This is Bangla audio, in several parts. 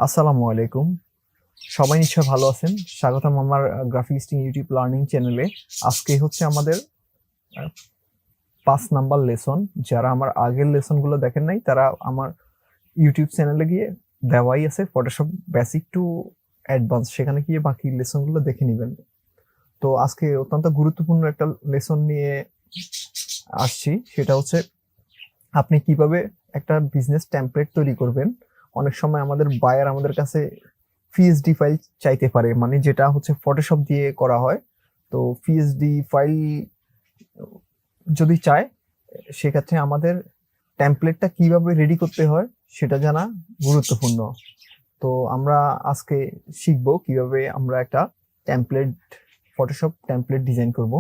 আসসালামু আলাইকুম। সবাই নিশ্চয়ই ভালো আছেন। স্বাগতম আমার গ্রাফিক্স ইউটিউব লার্নিং চ্যানেলে। আজকে হচ্ছে আমাদের 5 নাম্বার লেসন। যারা আমার আগের লেসনগুলো দেখেন নাই তারা আমার ইউটিউব চ্যানেলে গিয়ে দেওয়াই আছে ফটোশপ বেসিক টু অ্যাডভান্স, সেখানে গিয়ে বাকি লেসনগুলো দেখে নেবেন। তো আজকে অত্যন্ত গুরুত্বপূর্ণ একটা লেসন নিয়ে আসছি, সেটা হচ্ছে আপনি কিভাবে একটা বিজনেস টেমপ্লেট তৈরি করবেন। অনেক সময় আমাদের বায়ার আমাদের কাছে পিএসডি ফাইল চাইতে পারে, মানে যেটা হচ্ছে ফটোশপ দিয়ে করা হয়। তো পিএসডি ফাইল যদি চায়, সেক্ষেত্রে আমাদের টেমপ্লেটটা কিভাবে রেডি করতে হয় সেটা জানা গুরুত্বপূর্ণ। তো আমরা আজকে শিখবো কিভাবে আমরা একটা টেমপ্লেট ফটোশপ টেমপ্লেট ডিজাইন করব।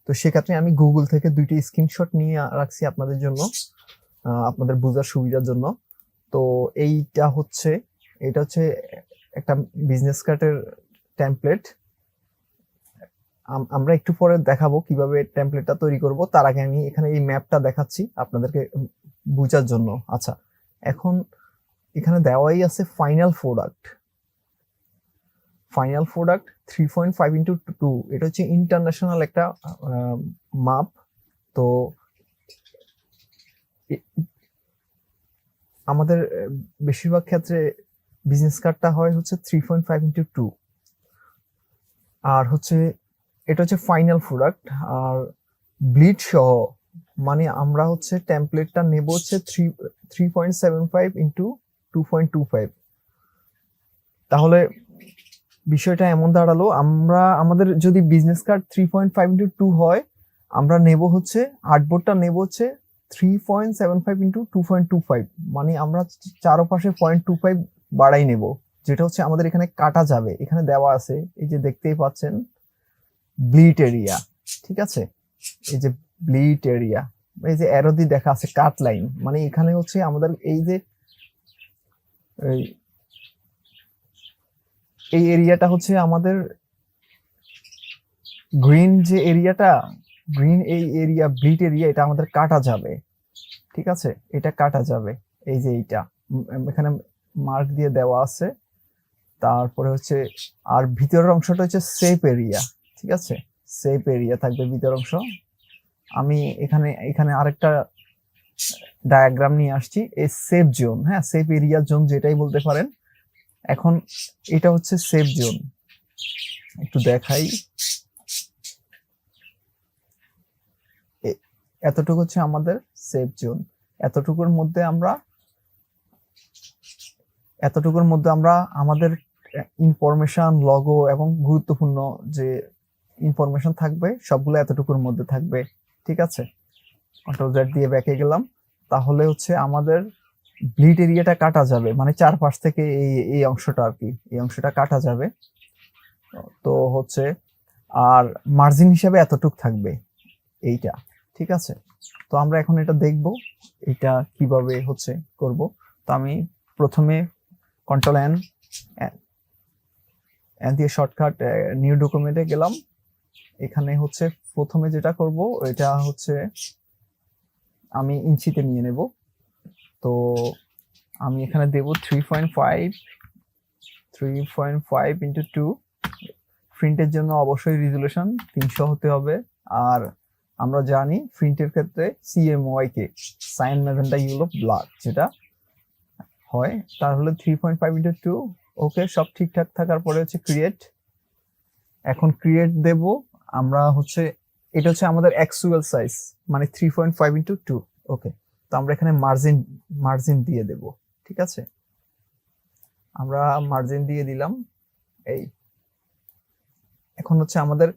তো সেক্ষেত্রে আমি গুগল থেকে 2টি স্ক্রিনশট নিয়ে রাখছি আপনাদের জন্য, আপনাদের বোঝার সুবিধার জন্য। তো এটা হচ্ছে একটা বিজনেস কার্ডের টেমপ্লেট। আমরা একটু পরে দেখাবো কিভাবে টেমপ্লেটটা তৈরি করব। তার আগে আমি এখানে এই ম্যাপটা দেখাচ্ছি আপনাদেরকে বোঝার জন্য। আচ্ছা, এখন এখানে দেওয়াই আছে ফাইনাল প্রোডাক্ট 3.5x2। এটা হচ্ছে ইন্টারন্যাশনাল একটা মাপ। তো আমাদের বেশিরভাগ ক্ষেত্রে বিজনেস কার্ডটা হয় হচ্ছে 3.5x2। আর হচ্ছে এটা হচ্ছে ফাইনাল প্রোডাক্ট। আর ব্লিড সহ, মানে আমরা হচ্ছে টেমপ্লেটটা নেব হচ্ছে 3.75x2.25। তাহলে বিষয়টা এমন দাঁড়ালো, আমাদের যদি বিজনেস কার্ড 3.5x2 হয়, আমরা নেব হচ্ছে আর্টবোর্ডটা নেব হচ্ছে 3.75x2.25। মানে আমরা চারপাশে 0.25 বাড়াই নেব, যেটা হচ্ছে আমাদের এখানে কাটা যাবে। এখানে দেওয়া আছে, এই যে দেখতেই পাচ্ছেন ব্লিড এরিয়া, ঠিক আছে? এই যে ব্লিড এরিয়া, এই যে অ্যারো দিয়ে দেখা আছে কাট লাইন, মানে এখানে হচ্ছে আমাদের এই এরিয়াটা হচ্ছে আমাদের গ্রিন যে এরিয়াটা, এই এরিয়া ব্লিড এরিয়া, এটা আমাদের কাটা যাবে, ঠিক আছে? এটা কাটা যাবে, এই যে এইটা এখানে মার্ক দিয়ে দেওয়া আছে। তারপরে হচ্ছে আর ভিতরের অংশটা হচ্ছে সেপ এরিয়া, ঠিক আছে? সেপ এরিয়া থাকবে ভিতরের অংশ। আমি এখানে আরেকটা ডায়াগ্রাম নিয়ে আসছি, এই সেফ জোন, হ্যাঁ, সেফ এরিয়া জোন যেটাই বলতে পারেন। এখন এটা হচ্ছে সেফ জোন, একটু দেখাই। এতটুকু হচ্ছে আমাদের সেফ জোন। এতটুকুর মধ্যে আমরা আমাদের ইনফরমেশন, লগো এবং গুরুত্বপূর্ণ যে ইনফরমেশন থাকবে সবগুলো এতটুকুর মধ্যে থাকবে, ঠিক আছে? কন্ট্রোল জেড দিয়ে ব্যাকে গেলাম। তাহলে হচ্ছে আমাদের ব্লিড এরিয়াটা কাটা যাবে, মানে চারপাশ থেকে এই অংশটা আর কি, এই অংশটা কাটা যাবে। তো হচ্ছে আর মার্জিন হিসাবে এতটুক থাকবে এইটা, ঠিক আছে? তো আমরা এখন এটা দেখব এটা কিভাবে হচ্ছে করব। তো আমি প্রথমে কন্ট্রোল এন দিয়ে শর্টকাট নিউ ডকুমেন্টে গেলাম। এখানে হচ্ছে প্রথমে যেটা করব এটা হচ্ছে আমি ইঞ্চিতে নিয়ে নেব। তো আমি এখানে দেব 3.5 প্রিন্টের জন্য অবশ্যই রেজোলিউশন 300 হতে হবে। আর আমরা জানি প্রিন্টের ক্ষেত্রে CMYK, cyan magenta yellow black যেটা হয়, তার হলো 3.5x2। ওকে, সব ঠিকঠাক থাকার পরে হচ্ছে ক্রিয়েট। এখন ক্রিয়েট দেব আমরা হচ্ছে, এটা হচ্ছে আমাদের অ্যাকচুয়াল সাইজ, মানে 3.5x2। ওকে, তো আমরা এখানে মার্জিন দিয়ে দেব, ঠিক আছে? আমরা মার্জিন দিয়ে দিলাম। এই এখন হচ্ছে আমাদের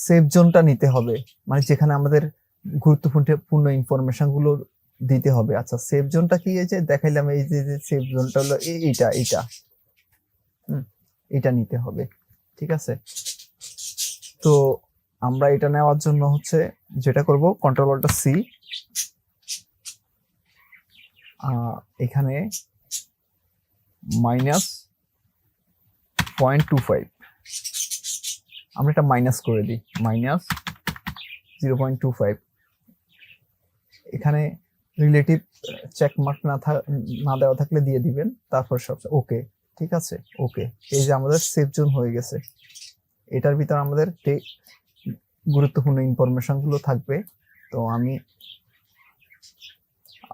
সেভ জোনটা নিতে হবে, মানে যেখানে আমাদের গুরুত্বপূর্ণ ইনফরমেশন গুলো দিতে হবে। আচ্ছা, সেভ জোনটা কি, এই যে দেখাইলাম, এই যে সেভ জোনটা হলো এইটা এটা নিতে হবে, ঠিক আছে? তো আমরা এটা নেওয়ার জন্য হচ্ছে যেটা করব, কন্ট্রোল অল্টার সি, এখানে -0.25, আমরা এটা মাইনাস করে দিই, -0.25। এখানে রিলেটিভ চেক মার্ক না দেওয়া থাকলে দিয়ে দিবেন, তারপর সব ওকে। ঠিক আছে, ওকে। এই যে আমাদের সেভ জোন হয়ে গেছে, এটার ভিতর আমাদের গুরুত্বপূর্ণ ইনফরমেশন গুলো থাকবে। তো আমি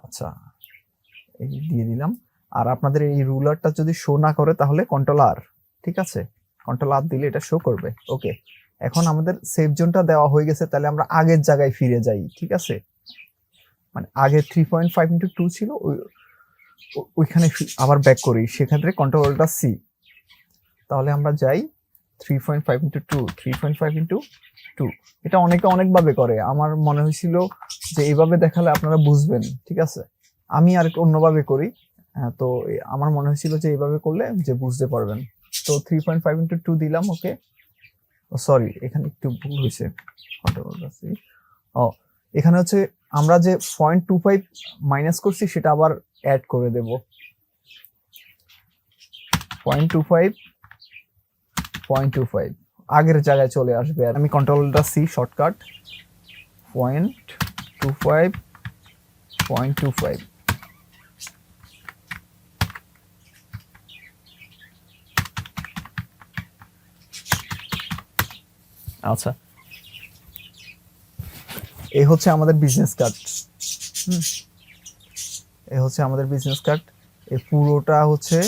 আচ্ছা এই দিয়ে দিলাম। আর আপনাদের এই রুলারটা যদি শো না করে তাহলে কন্ট্রোল আর, ঠিক আছে, কন্ট্রোল আর দিলে এটা শো করবে। ওকে, এখন আমাদের সেভ জোনটা দেওয়া হয়ে গেছে, তাহলে আমরা আগের জায়গায় ফিরে যাই। ঠিক আছে, মানে আগে 3.5x2 ছিল, ওইখানে আবার ব্যাক করি, সেক্ষেত্রে কন্ট্রোলটা সি। তাহলে আমরা যাই 3.5x2, 3.5x2। এটা অনেকে অনেকভাবে করে, আমার মনে হয়েছিল যে এইভাবে দেখালে আপনারা বুঝবেন। ঠিক আছে, আমি আর অন্যভাবে করি। তো আমার মনে হয়েছিল যে এইভাবে করলে যে বুঝতে পারবেন। তো 3.5x2 দিলাম। ওকে, সরি এখানে একটু ভুল হয়েছে। ও, এখানে হচ্ছে আমরা যে 0.25 মাইনাস করছি সেটা আবার অ্যাড করে দেব। 0.25 আগের জায়গায় চলে আসবে। আর আমি কন্ট্রোলটা সি শর্টকাট 0.25 আচ্ছা, এই হচ্ছে আমাদের বিজনেস কার্ড। এই হচ্ছে আমাদের বিজনেস কার্ড। এই পুরোটা হচ্ছে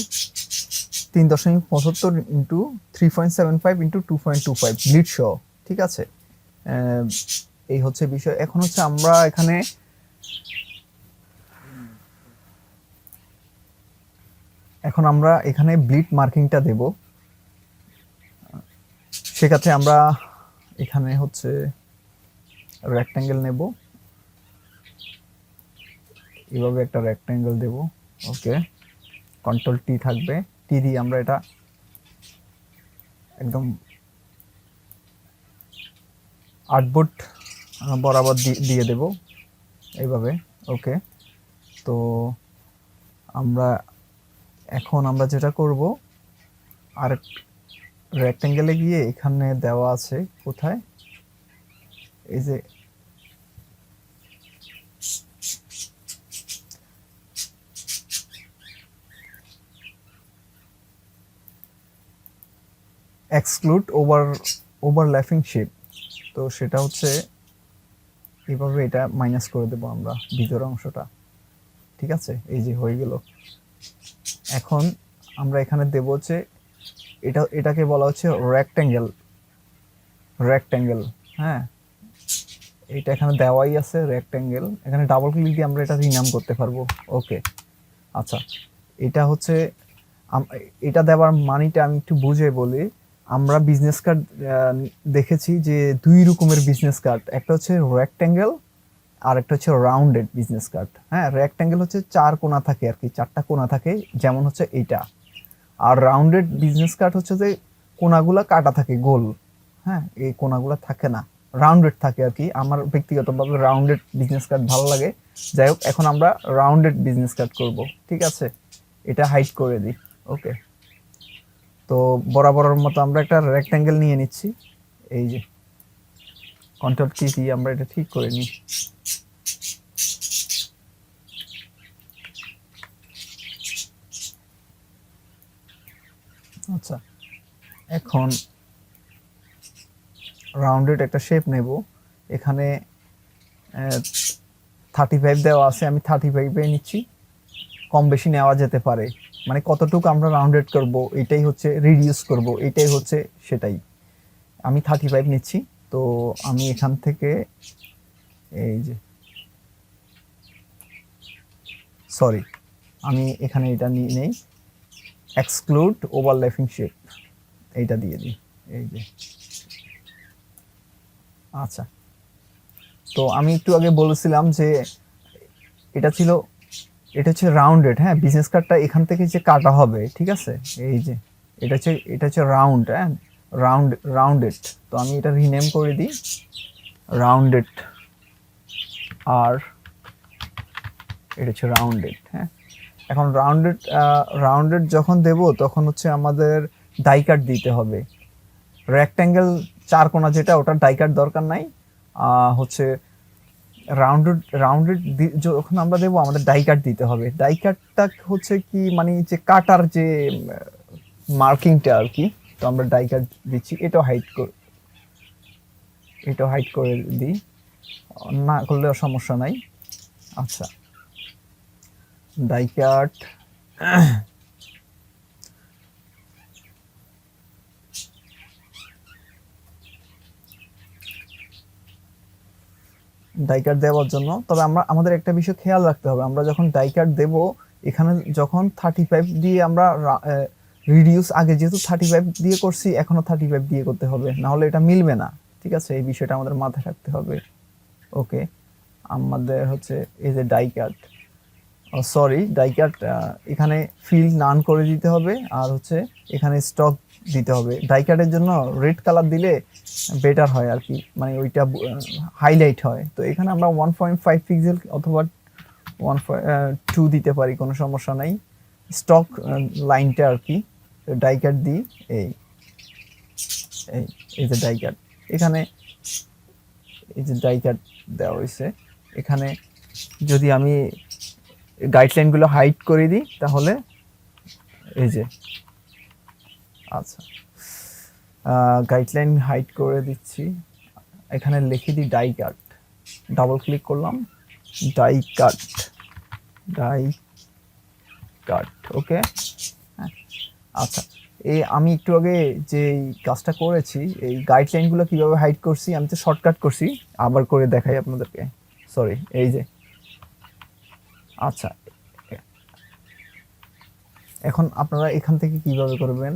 3.75 ইন্টু 3.75 ইন্টু 2.25 গ্লিড সহ। ঠিক আছে, এই হচ্ছে বিষয়। এখন হচ্ছে আমরা এখানে ব্লিড মার্কিংটা দেব। সেক্ষেত্রে আমরা এখানে হচ্ছে রেক্ট্যাঙ্গেল নেব, এভাবে একটা রেক্ট্যাঙ্গেল দেব। ওকে, কন্ট্রোল টি থাকবে, টি দিয়ে আমরা এটা একদম আর্টবোর্ড বরাবর দিয়ে দেব এইভাবে। ওকে, তো এখন আমরা যেটা করব, আর রেক্ট্যাঙ্গেলে গিয়ে এখানে দেওয়া আছে কোথায়, এই যে এক্সক্লুড ওভারল্যাপিং শেপ, তো সেটা হচ্ছে এইভাবে এটা মাইনাস করে দেব আমরা ভিতরের অংশটা। ঠিক আছে, এই যে হয়ে গেল। এখন আমরা এখানে দেব হচ্ছে এটাকে বলা হচ্ছে রেক্ট্যাঙ্গেল। হ্যাঁ, এটা এখানে দেওয়াই আছে রেক্ট্যাঙ্গেল। এখানে ডাবল ক্লিক দিয়ে আমরা এটা রিনাম করতে পারবো। ওকে, আচ্ছা, এটা হচ্ছে এটা দেওয়ার মানিটা আমি একটু বুঝে বলি। আমরা বিজনেস কার্ড দেখেছি যে দুই রকমের বিজনেস কার্ড, একটা হচ্ছে রেক্ট্যাঙ্গেল আর একটা হচ্ছে রাউন্ডেড বিজনেস কার্ড। হ্যাঁ, রেক্ট্যাঙ্গেল হচ্ছে চার কোণা থাকে আর কি, চারটা কোণা থাকে, যেমন হচ্ছে এইটা। আর রাউন্ডেড বিজনেস কার্ড হচ্ছে যে কোণাগুলা কাটা থাকে গোল। হ্যাঁ, এই কোণাগুলা থাকে না, রাউন্ডেড থাকে আর কি। আমার ব্যক্তিগতভাবে রাউন্ডেড বিজনেস কার্ড ভালো লাগে। যাই হোক, এখন আমরা রাউন্ডেড বিজনেস কার্ড করব। ঠিক আছে, এটা হাইড করে দিই। ওকে, তো বরাবরের মতো আমরা একটা রেক্ট্যাঙ্গেল নিয়ে নিচ্ছি। এই যে কন্ট্রোল কি দিয়ে আমরা এটা ঠিক করে নিই। আচ্ছা, এখন রাউন্ডেড একটা শেপ নেব। এখানে 35 দেওয়া আছে, আমি 35 নিচ্ছি। কম বেশি নেওয়া যেতে পারে, মানে কতটুকু আমরা রাউন্ডেড করব এটাই হচ্ছে, রিডিউস করব এটাই হচ্ছে সেটাই। আমি 35 নিচ্ছি। তো আমি এখান থেকে এই যে সরি, আমি এখানে এটা নিয়ে নেই, এক্সক্লুড ওভারল্যাপিং শেপ, এইটা দিয়ে দিই। এই যে আচ্ছা, তো আমি একটু আগে বলেছিলাম যে এটা হচ্ছে রাউন্ডেড। হ্যাঁ, বিজনেস কার্ডটা এখান থেকে যে কাটা হবে। ঠিক আছে, এই যে এটা হচ্ছে রাউন্ড। হ্যাঁ, রাউন্ডেড। তো আমি এটা রিনেম করে দিই রাউন্ডেড, আর এটা হচ্ছে রাউন্ডেড। হ্যাঁ, এখন রাউন্ডেড যখন দেব তখন হচ্ছে আমাদের ডাই কাট দিতে হবে। রেক্ট্যাঙ্গেল চার কোণা যেটা, ওটার ডাই কাট দরকার নাই। হচ্ছে রাউন্ডেড যখন আমরা দেবো আমাদের ডাই কাট দিতে হবে। ডাই কাটটা হচ্ছে কি মানে যে কাটার যে মার্কিংটা আর কি। তো আমরা ডাই কাট দিচ্ছি, এটাও হাইড করে দিই, না করলেও সমস্যা নাই। আচ্ছা, ডাই কাট ডাই কাট দেওয়ার জন্য, তবে আমাদের একটা বিষয় খেয়াল রাখতে হবে, আমরা যখন ডাই কাট দেব এখানে যখন 35 দিয়ে আমরা রিডিউস, আগে যেহেতু 35 দিয়ে করছি এখনো 35 দিয়ে করতে হবে, না হলে এটা মিলবে না। ঠিক আছে, এই বিষয়টা আমাদের মাথায় রাখতে হবে। ওকে, আমাদের হচ্ছে এই যে die cut, sorry die cut এখানে ফিল নান করে দিতে হবে, আর হচ্ছে এখানে স্টক দিতে হবে। ডাই কাটের জন্য রেড কালার দিলে বেটার হয় আর কি, মানে ওইটা হাইলাইট হয়। তো এখানে আমরা 1.5 পিক্সেল অথবা 1.2 দিতে পারি, কোনো সমস্যা নাই। স্টক লাইনটা আর কি ডাই কাট দিই, এই এই যে ডাই কাট, এখানে এই যে ডাই কাট দেওয়া হয়েছে। এখানে যদি আমি গাইডলাইনগুলো হাইড করে দিই তাহলে এই যে, আচ্ছা গাইডলাইন হাইড করে দিচ্ছি, এখানে লিখে দিই ডাই কাট, ডাবল ক্লিক করলাম, ডাই কাট, ডাই কাট। ওকে, আচ্ছা আমি একটু আগে যে কাজটা করেছি, এই গাইডলাইনগুলো কিভাবে হাইড করছি, আমি তো শর্টকাট করছি, আবার করে দেখাই আপনাদেরকে। সরি, এই যে, আচ্ছা এখন আপনারা এখান থেকে কিভাবে করবেন,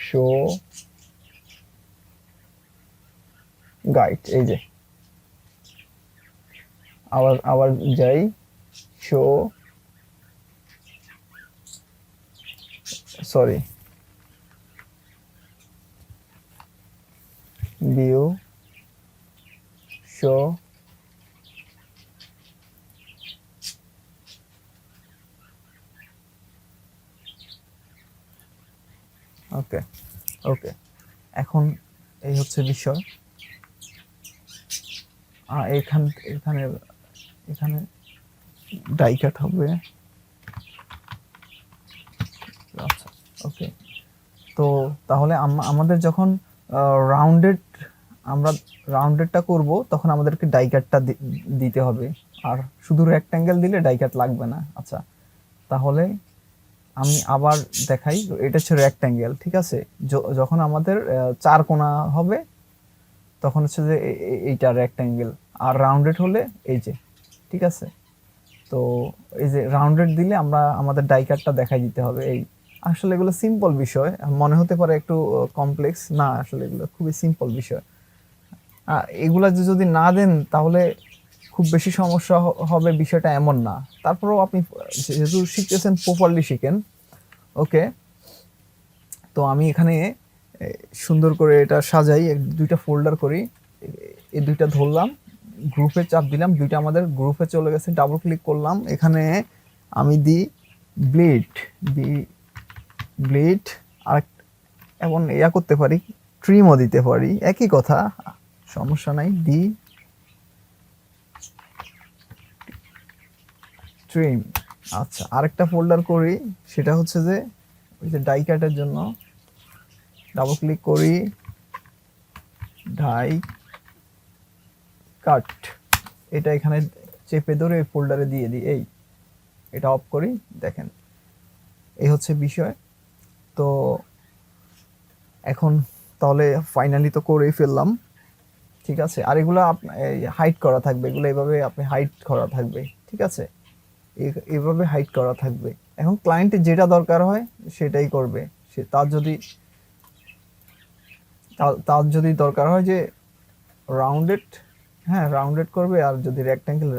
শো গাইড, এই যে আবার যাই, শো, সরি, ভিউ, শো, ওকে ওকে, এখন এই হচ্ছে বিষয়। এখানে এখানে ডাই কাট হবে। আচ্ছা ওকে, তো তাহলে আমাদের যখন রাউন্ডেড, আমরা রাউন্ডেডটা করব তখন আমাদেরকে ডাই কাটটা দিতে হবে, আর শুধু রেক্ট্যাঙ্গেল দিলে ডাই কাট লাগবে না। আচ্ছা, তাহলে আমি আবার দেখাই, এটা হচ্ছে রেক্ট্যাঙ্গেল, ঠিক আছে। যখন আমাদের 4 কোণা হবে তখন হচ্ছে যে এইটা রেক্ট্যাঙ্গেল, আর রাউন্ডেড হলে এই যে, ঠিক আছে। তো এই যে রাউন্ডেড দিলে আমরা আমাদের ডাই কাটটা দেখাই দিতে হবে। এই আসলে এগুলো সিম্পল বিষয়, মনে হতে পারে একটু কমপ্লেক্স, না আসলে এগুলো খুবই সিম্পল বিষয়। এগুলা যদি না দেন তাহলে খুব বেশি সমস্যা হবে, বিষয়টা এমন না। তারপরেও আপনি যেহেতু শিখতেছেন প্রপারলি শিখেন। ওকে, তো আমি এখানে সুন্দর করে এটা সাজাই, দুইটা ফোল্ডার করি, এই দুইটা ধরলাম, গ্রুপে চাপ দিলাম, দুইটা আমাদের গ্রুপে চলে গেছে। ডাবল ক্লিক করলাম, এখানে আমি দিই ব্লিড আর এমন ইয়া করতে পারি, ট্রিমও দিতে পারি, একই কথা, সমস্যা নাই। ট্রিম। আচ্ছা, আরেকটা ফোল্ডার করি, সেটা হচ্ছে যে ওই যে ডাই কাটের জন্য, ডাবল ক্লিক করি, ডাই কাট, এটা এখানে চেপে ধরে এই ফোল্ডারে দিয়ে দিই, এটা অফ করি, দেখেন এই হচ্ছে বিষয়। তো এখন তাহলে ফাইনালি তো করেই ফেললাম, ঠিক আছে। আর এগুলো হাইড করা থাকবে, এগুলো এইভাবে আপনি হাইড করা থাকবে, ঠিক আছে, এইভাবে হাইড করা থাকবে। এখন ক্লায়েন্টের যেটা দরকার হয় সেটাই করবে, সে তার যদি দরকার হয় যে রাউন্ডেড, হ্যাঁ রাউন্ডেড করবে, আর যদি রেক্ট্যাঙ্গেল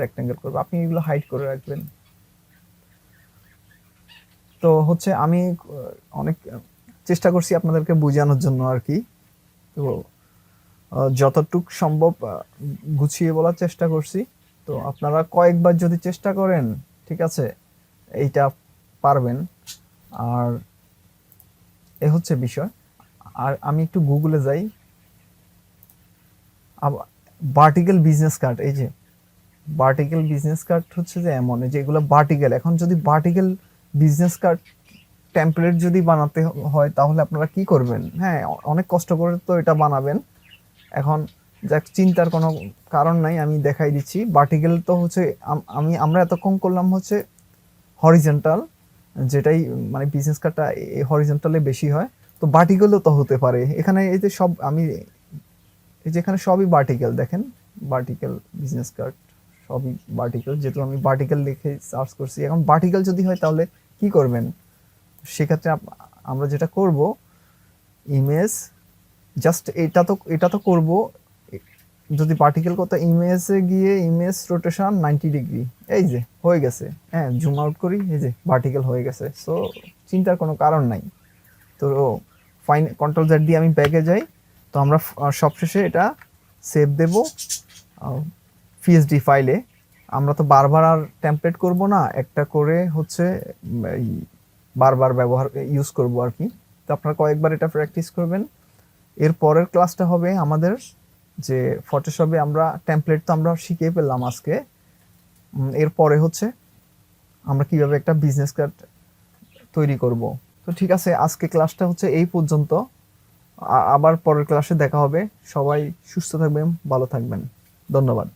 করবে, আপনি এগুলো হাইড করে রাখবেন। তো হচ্ছে আমি অনেক চেষ্টা করছি আপনাদেরকে বোঝানোর জন্য আর কি, তো যতটুক সম্ভব গুছিয়ে বলার চেষ্টা করছি। তো আপনারা কয়েকবার যদি চেষ্টা করেন, ঠিক আছে, এইটা পারবেন। আর এ হচ্ছে বিষয়। আর আমি একটু গুগলে যাই, ভার্টিক্যাল বিজনেস কার্ড, এই যে ভার্টিক্যাল বিজনেস কার্ড হচ্ছে যে এমন যে এগুলো ভার্টিক্যাল। এখন যদি ভার্টিক্যাল বিজনেস কার্ড টেমপ্লেট যদি বানাতে হয় তাহলে আপনারা কি করবেন? হ্যাঁ, অনেক কষ্ট করে তো এটা বানাবেন। এখন যাক, চিন্তার কোনো কারণ নাই, আমি দেখাই দিচ্ছি। ভার্টিক্যাল তো হচ্ছে আমরা এতক্ষণ করলাম হচ্ছে হরিজন্টাল, যেটাই মানে বিজনেস কার্ডটা হরিজন্টালে বেশি হয়। তো ভার্টিক্যালও তো হতে পারে। এখানে এই যে সব আমি এই যে এখানে সবই ভার্টিক্যাল, দেখেন ভার্টিক্যাল বিজনেস কার্ড সবই ভার্টিক্যাল, যেহেতু আমি ভার্টিক্যাল লিখে সার্চ করছি। এখন ভার্টিক্যাল যদি হয় তাহলে কি করবেন? সেক্ষেত্রে আমরা যেটা করব, ইমেজ জাস্ট এটা তো করব। যদি পার্টিকেল করতে ইমেজে গিয়ে ইমেজ রোটেশন 90 ডিগ্রি, এই যে হয়ে গেছে। হ্যাঁ, জুম আউট করি, এই যে ভার্টিক্যাল হয়ে গেছে। সো চিন্তার কোনো কারণ নাই। তো ফাইন, কন্ট্রোল জেড দিয়ে আমি ব্যাকে যাই। তো আমরা সবশেষে এটা সেভ দেব পিএসডি ফাইলে। আমরা তো বারবার আর টেমপ্লেট করব না, একটা করে হচ্ছে বারবার ইউজ করব আর কি। তো আপনারা কয়েকবার এটা প্র্যাকটিস করবেন। এর পরের ক্লাসটা হবে আমাদের যে ফটোশপে আমরা টেমপ্লেট তো আমরা শিখে পেলাম আজকে। এরপরে হচ্ছে আমরা কিভাবে একটা বিজনেস কার্ড তৈরি করব। তো ঠিক আছে, আজকে ক্লাসটা হচ্ছে এই পর্যন্ত। আবার পরের ক্লাসে দেখা হবে। সবাই সুস্থ থাকবেন, ভালো থাকবেন। ধন্যবাদ।